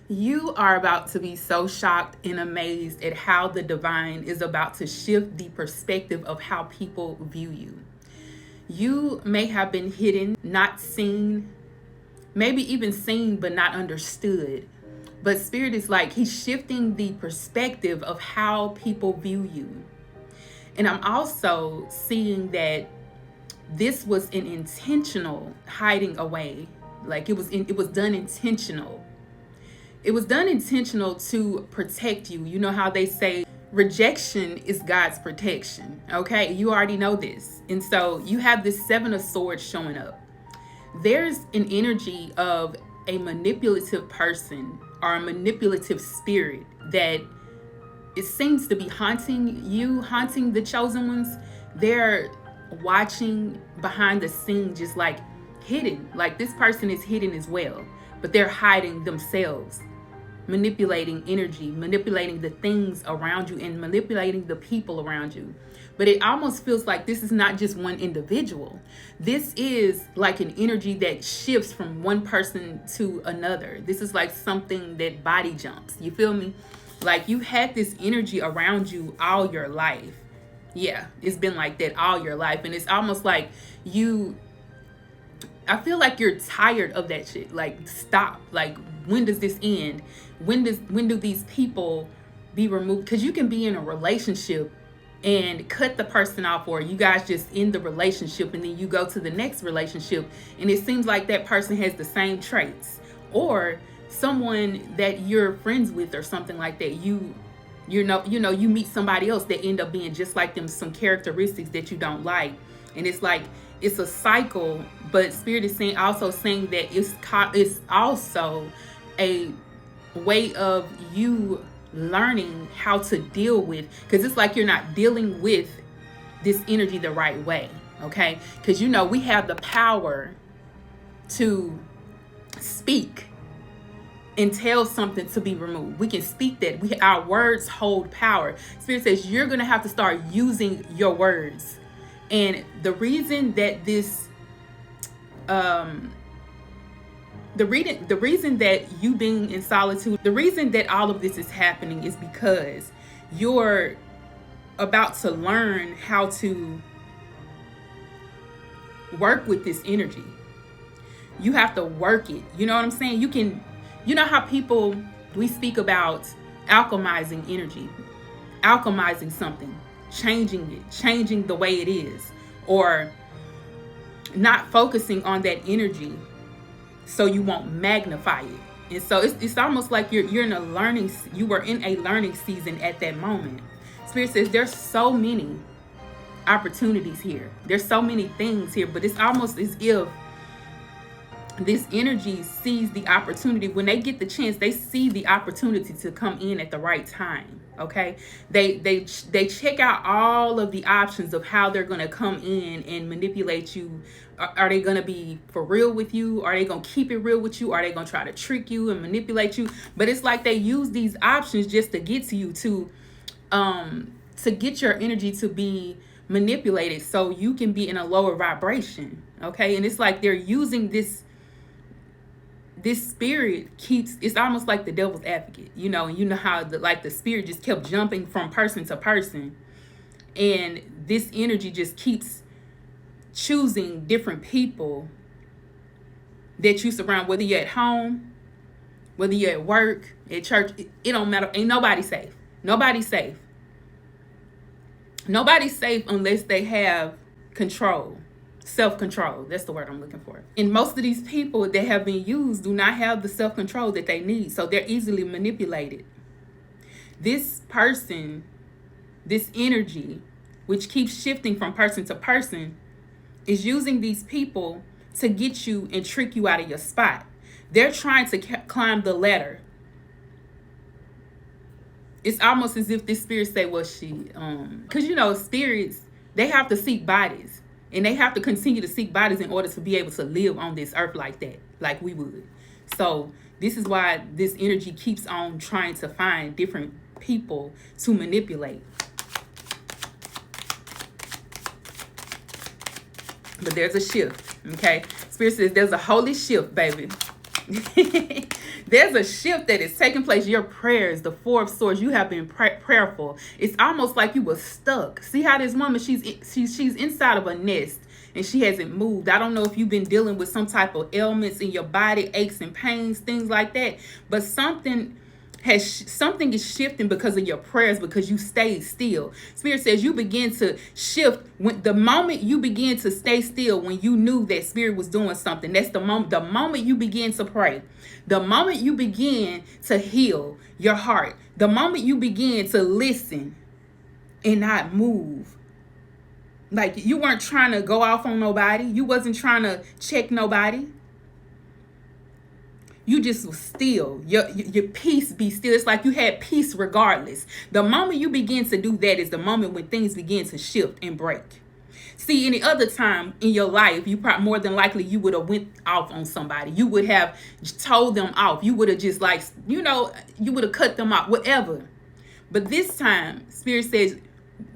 You are about to be so shocked and amazed at how the divine is about to shift the perspective of how people view you. You may have been hidden, not seen, maybe even seen but not understood. But Spirit is like, He's shifting the perspective of how people view you. And I'm also seeing that this was an intentional hiding away. Like it was done intentional. It was done intentional to protect you. You know how they say rejection is God's protection. Okay, you already know this. And so you have this Seven of Swords showing up. There's an energy of a manipulative person or a manipulative spirit that it seems to be haunting you, haunting the chosen ones. They're watching behind the scenes, just like hidden. Like this person is hidden as well, but they're hiding themselves, manipulating energy, manipulating the things around you, and manipulating the people around you. But it almost feels like this is not just one individual. This is like an energy that shifts from one person to another. This is like something that body jumps. You feel me? Like you had this energy around you all your life. Yeah, it's been like that all your life. And it's almost like I feel like you're tired of that shit. Like, stop. Like, when does this end? When do these people be removed? Because you can be in a relationship and cut the person off, or you guys just end the relationship and then you go to the next relationship and it seems like that person has the same traits, or someone that you're friends with or something like that. You meet somebody else that end up being just like them, some characteristics that you don't like, and it's like it's a cycle. But Spirit is also saying that it's also a way of you learning how to deal with, because it's like you're not dealing with this energy the right way. Okay, because we have the power to speak and tell something to be removed. We can speak that. Our words hold power. Spirit says you're going to have to start using your words. And the reason that this the reason that you being in solitude, the reason that all of this is happening is because you're about to learn how to work with this energy. You have to work it. You know what I'm saying? You know how we speak about alchemizing energy, alchemizing something, changing the way it is, or not focusing on that energy so you won't magnify it. And so it's almost like you were in a learning season at that moment. Spirit says there's so many opportunities here. There's so many things here, but it's almost as if this energy sees the opportunity. When they get the chance, they see the opportunity to come in at the right time. Okay, they check out all of the options of how they're going to come in and manipulate you. Are they going to be for real with you? Are they going to keep it real with you? Are they going to try to trick you and manipulate you? But it's like they use these options just to get to you, to get your energy to be manipulated so you can be in a lower vibration. Okay, and it's like they're using this spirit it's almost like the devil's advocate, and you know how the spirit just kept jumping from person to person, and this energy just keeps choosing different people that you surround, whether you're at home, whether you're at work, at church. It don't matter. Ain't nobody safe. Nobody's safe unless they have control. Self-control, that's the word I'm looking for. And most of these people that have been used do not have the self-control that they need, so they're easily manipulated. This person, this energy, which keeps shifting from person to person, is using these people to get you and trick you out of your spot. They're trying to climb the ladder. It's almost as if this spirit say, well, because spirits, they have to seek bodies. And they have to continue to seek bodies in order to be able to live on this earth like that, like we would. So this is why this energy keeps on trying to find different people to manipulate. But there's a shift, okay? Spirit says there's a holy shift, baby. There's a shift that is taking place. Your prayers, the Four of Swords, you have been prayerful. It's almost like you were stuck. See how this woman, she's inside of a nest and she hasn't moved. I don't know if you've been dealing with some type of ailments in your body, aches and pains, things like that. But something is shifting because of your prayers, because you stayed still. Spirit says you begin to shift when the moment you begin to stay still, when you knew that Spirit was doing something. That's the moment you begin to pray, the moment you begin to heal your heart, the moment you begin to listen and not move. Like you weren't trying to go off on nobody. You wasn't trying to check nobody. You just was still. Your peace be still. It's like you had peace regardless. The moment you begin to do that is the moment when things begin to shift and break. See, any other time in your life, you probably more than likely you would have went off on somebody. You would have told them off. You would have just you would have cut them off, whatever. But this time, Spirit says,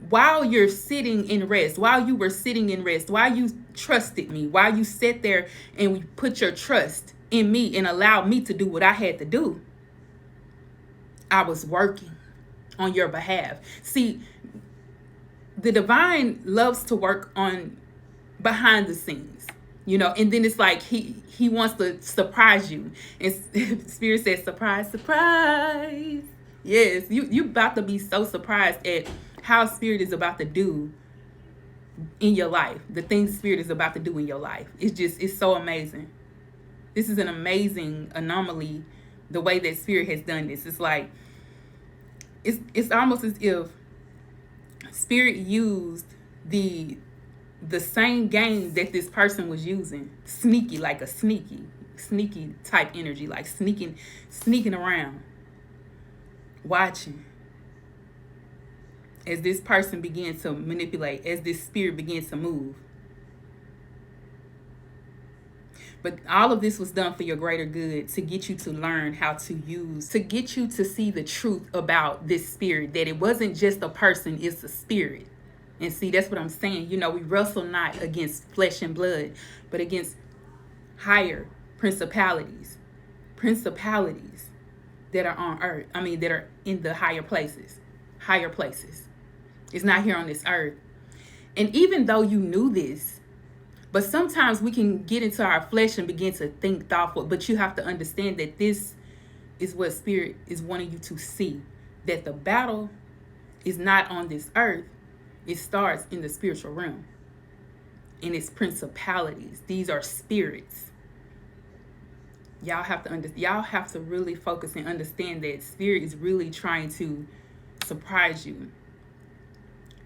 while you're sitting in rest, while you were sitting in rest, while you trusted me, while you sat there and put your trust in me and allowed me to do what I had to do, I was working on your behalf. See, the divine loves to work on behind the scenes, and then it's like he wants to surprise you. And Spirit says, surprise, surprise. Yes, you about to be so surprised at how Spirit is about to do in your life, the things Spirit is about to do in your life. It's so amazing. This is an amazing anomaly, the way that Spirit has done this. It's like, it's almost as if Spirit used the same game that this person was using. Sneaky, like a sneaky type energy, like sneaking around, watching. As this person began to manipulate, as this spirit began to move. But all of this was done for your greater good, to get you to learn how to use, to get you to see the truth about this spirit, that it wasn't just a person, it's a spirit. And see, that's what I'm saying. We wrestle not against flesh and blood, but against higher principalities that are on earth. That are in the higher places. It's not here on this earth. And even though you knew this, but sometimes we can get into our flesh and begin to think thoughtful. But you have to understand that this is what Spirit is wanting you to see. That the battle is not on this earth. It starts in the spiritual realm. And it's principalities. These are spirits. Y'all have to really focus and understand that Spirit is really trying to surprise you.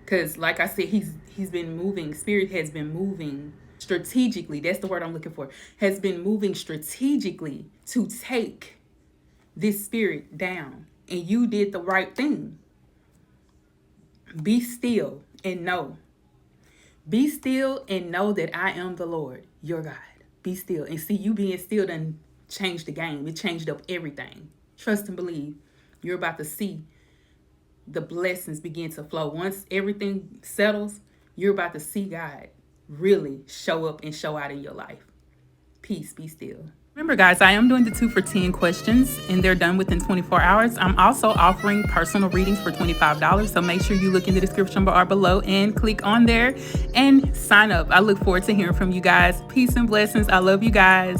Because like I said, he's been moving. Spirit has been moving strategically. That's the word I'm looking for. Has been moving strategically to take this spirit down. And you did the right thing. Be still and know. Be still and know that I am the Lord, your God. Be still. And see, you being still done changed the game. It changed up everything. Trust and believe. You're about to see the blessings begin to flow. Once everything settles, you're about to see God really show up and show out in your life. Peace, be still. Remember, guys, I am doing the 2 for 10 questions, and they're done within 24 hours. I'm also offering personal readings for $25, so make sure you look in the description bar below and click on there and sign up. I look forward to hearing from you guys. Peace and blessings. I love you guys.